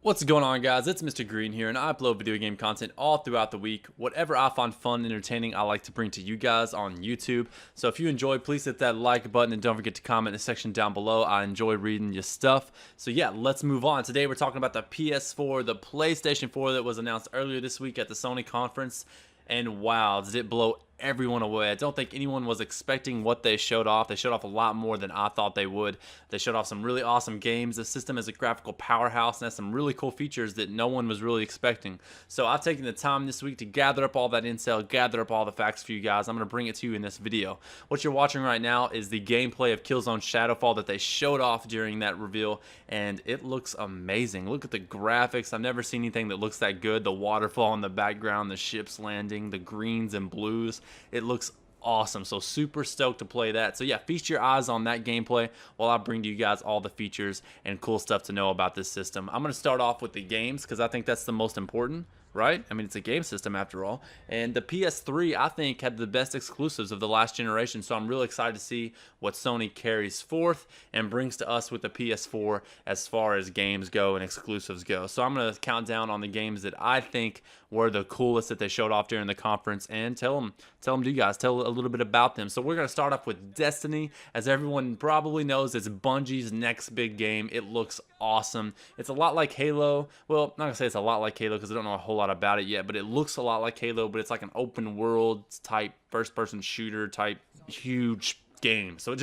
What's going on, guys? It's Mr. Green here, and I upload video game content all throughout the week. Whatever I find fun and entertaining, I like to bring to you guys on YouTube. So if you enjoy, please hit that like button and don't forget to comment in the section down below. I enjoy reading your stuff. So yeah, let's move on. Today we're talking about the PS4, the PlayStation 4 that was announced earlier this week at the Sony conference. And wow, did it blow everyone away. I don't think anyone was expecting what they showed off. They showed off a lot more than I thought they would. They showed off some really awesome games. The system is a graphical powerhouse and has some really cool features that no one was really expecting. So I've taken the time this week to gather up all that intel, gather up all the facts for you guys. I'm going to bring it to you in this video. What you're watching right now is the gameplay of Killzone Shadowfall that they showed off during that reveal, and it looks amazing. Look at the graphics. I've never seen anything that looks that good. The waterfall in the background, the ships landing, the greens and blues. It looks awesome. So super stoked to play that. So yeah, feast your eyes on that gameplay while I bring to you guys all the features and cool stuff to know about this system. I'm going to start off with the games because I think that's the most important, right? I mean, it's a game system after all. And the PS3, I think, had the best exclusives of the last generation. So I'm really excited to see what Sony carries forth and brings to us with the PS4 as far as games go and exclusives go. So I'm going to count down on the games that I think were the coolest that they showed off during the conference and tell them to you guys, tell a little bit about them. So we're going to start off with Destiny. As everyone probably knows, it's Bungie's next big game. It looks awesome. It's a lot like Halo. Well, I'm not going to say it's a lot like Halo because I don't know a whole lot about it yet, but it looks a lot like Halo, but it's like an open world type first-person shooter type huge game. So it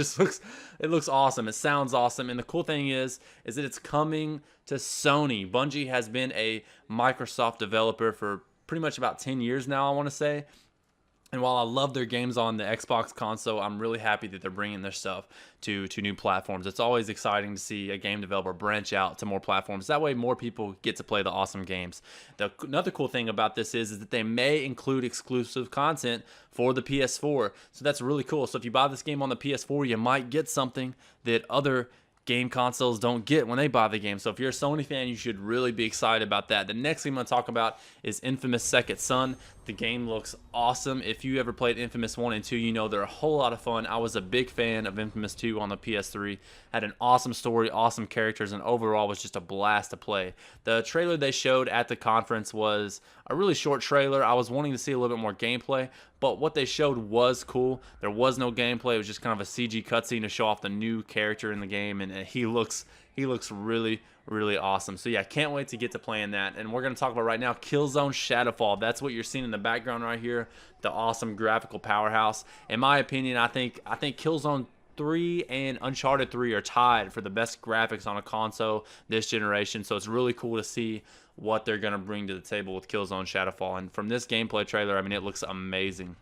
looks awesome. It sounds awesome. And the cool thing is that it's coming to Sony. Bungie has been a Microsoft developer for pretty much about 10 years now, I want to say. And while I love their games on the Xbox console, I'm really happy that they're bringing their stuff to new platforms. It's always exciting to see a game developer branch out to more platforms. That way more people get to play the awesome games. Another cool thing about this is that they may include exclusive content for the PS4. So that's really cool. So if you buy this game on the PS4, you might get something that other game consoles don't get when they buy the game. So if you're a Sony fan, you should really be excited about that. The next thing I'm going to talk about is Infamous Second Son. The game looks awesome. If you ever played Infamous 1 and 2, you know they're a whole lot of fun. I was a big fan of Infamous 2 on the PS3. Had an awesome story, awesome characters, and overall was just a blast to play. The trailer they showed at the conference was a really short trailer. I was wanting to see a little bit more gameplay, but what they showed was cool. There was no gameplay. It was just kind of a CG cutscene to show off the new character in the game, and he looks really awesome. So yeah, can't wait to get to playing that. And we're going to talk about right now Killzone Shadowfall. That's what you're seeing in the background right here, the awesome graphical powerhouse. In my opinion, I think Killzone 3 and Uncharted 3 are tied for the best graphics on a console this generation. So it's really cool to see what they're going to bring to the table with Killzone Shadowfall. And from this gameplay trailer, I mean, it looks amazing.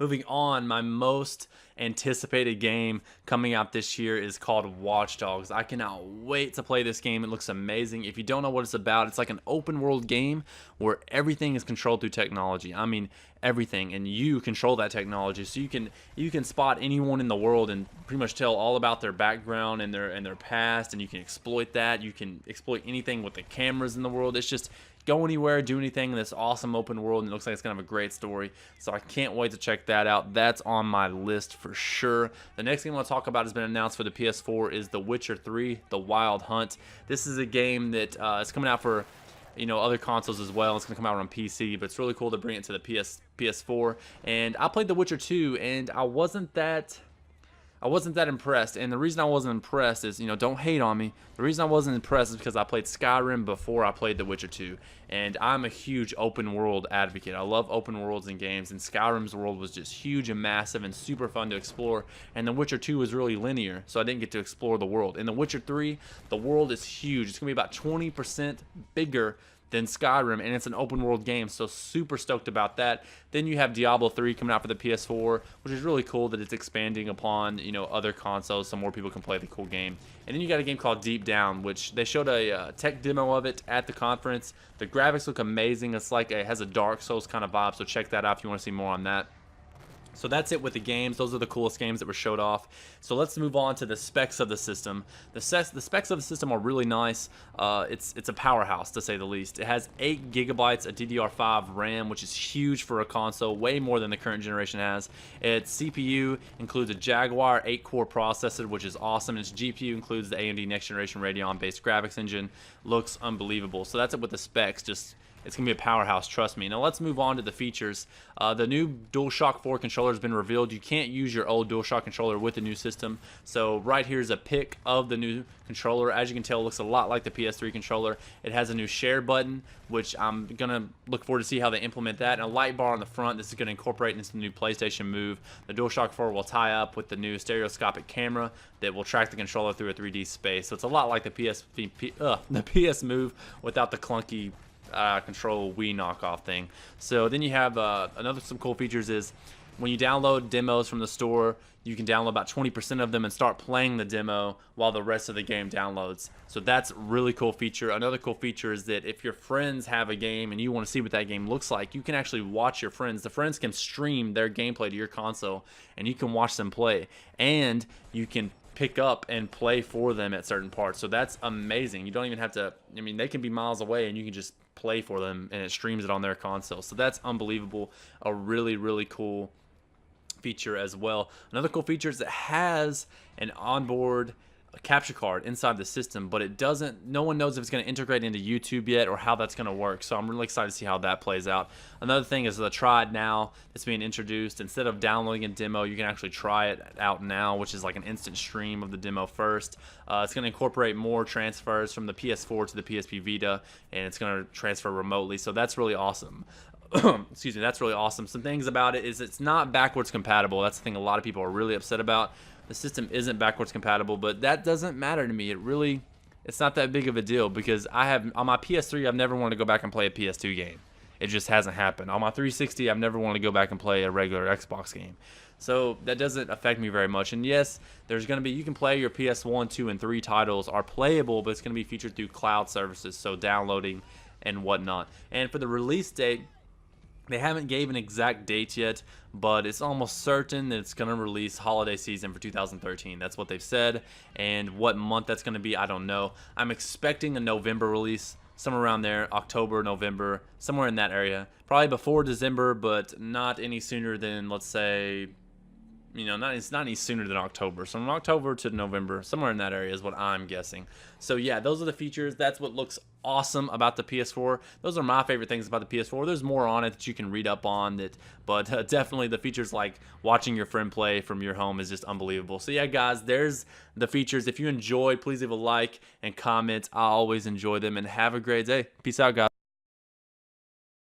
Moving on, my most anticipated game coming out this year is called Watch Dogs. I cannot wait to play this game. It looks amazing. If you don't know what it's about, it's like an open world game where everything is controlled through technology. I mean, everything, and you control that technology. So you can spot anyone in the world and pretty much tell all about their background and their past, and you can exploit that. You can exploit anything with the cameras in the world. It's just go anywhere, do anything in this awesome open world, and it looks like it's going to have a great story. So I can't wait to check that out. That's on my list for sure. The next thing I want to talk about has been announced for the PS4 is The Witcher 3, The Wild Hunt. This is a game that is coming out for other consoles as well. It's going to come out on PC, but it's really cool to bring it to the PS4. And I played The Witcher 2, and I wasn't that impressed. And the reason I wasn't impressed is, don't hate on me. The reason I wasn't impressed is because I played Skyrim before I played The Witcher 2. And I'm a huge open world advocate. I love open worlds in games. And Skyrim's world was just huge and massive and super fun to explore. And The Witcher 2 was really linear, so I didn't get to explore the world. In The Witcher 3, the world is huge. It's going to be about 20% bigger than Skyrim, and it's an open world game, so super stoked about that. Then you have Diablo 3 coming out for the PS4, which is really cool that it's expanding upon other consoles so more people can play the cool game. And then you got a game called Deep Down, which they showed a tech demo of it at the conference. The graphics look amazing. It's like it has a Dark Souls kind of vibe, so check that out if you want to see more on that. So that's it with the games. Those are the coolest games that were showed off. So let's move on to the specs of the system. The specs of the system are really nice. It's a powerhouse, to say the least. It has 8 gigabytes of DDR5 RAM, which is huge for a console, way more than the current generation has. Its CPU includes a Jaguar 8-core processor, which is awesome. Its GPU includes the AMD next generation Radeon-based graphics engine. Looks unbelievable. So that's it with the specs. It's going to be a powerhouse, trust me. Now let's move on to the features. The new DualShock 4 controller has been revealed. You can't use your old DualShock controller with the new system. So right here is a pic of the new controller. As you can tell, it looks a lot like the PS3 controller. It has a new share button, which I'm going to look forward to see how they implement that. And a light bar on the front. This is going to incorporate into the new PlayStation Move. The DualShock 4 will tie up with the new stereoscopic camera that will track the controller through a 3D space. So it's a lot like the PS Move without the clunky control Wii knockoff thing. So then you have some cool features is when you download demos from the store, you can download about 20% of them and start playing the demo while the rest of the game downloads. So that's a really cool feature. Another cool feature is that if your friends have a game and you want to see what that game looks like, you can actually watch your friends. The friends can stream their gameplay to your console and you can watch them play. And you can pick up and play for them at certain parts. So that's amazing. You don't even have to, I mean, they can be miles away and you can just play for them and it streams it on their console. So that's unbelievable. A really, really cool feature as well. Another cool feature is it has an onboard capture card inside the system, but it doesn't, no one knows if it's going to integrate into YouTube yet or how that's going to work. So I'm really excited to see how that plays out. Another thing is the Try It Now that's being introduced. Instead of downloading a demo, you can actually try it out now, which is like an instant stream of the demo first. It's going to incorporate more transfers from the PS4 to the PSP Vita, and it's going to transfer remotely. So that's really awesome. Excuse me, that's really awesome. Some things about it is it's not backwards compatible. That's the thing a lot of people are really upset about. The system isn't backwards compatible, but that doesn't matter to me. It's not that big of a deal because I have, on my PS3, I've never wanted to go back and play a PS2 game. It just hasn't happened. On my 360, I've never wanted to go back and play a regular Xbox game. So that doesn't affect me very much. And yes, there's going to be, you can play your PS1, 2, and 3 titles are playable, but it's going to be featured through cloud services, so downloading and whatnot. And for the release date, they haven't gave an exact date yet, but it's almost certain that it's going to release holiday season for 2013. That's what they've said, and what month that's going to be, I don't know. I'm expecting a November release, somewhere around there, October, November, somewhere in that area. Probably before December, but not any sooner than, let's say, you know, it's not any sooner than October. So from October to November, somewhere in that area is what I'm guessing. So yeah, those are the features. That's what looks awesome about the PS4. Those are my favorite things about the PS4. There's more on it that you can read up on, but definitely the features like watching your friend play from your home is just unbelievable. So yeah, guys, there's the features. If you enjoyed, please leave a like and comment. I always enjoy them, and have a great day. Peace out, guys.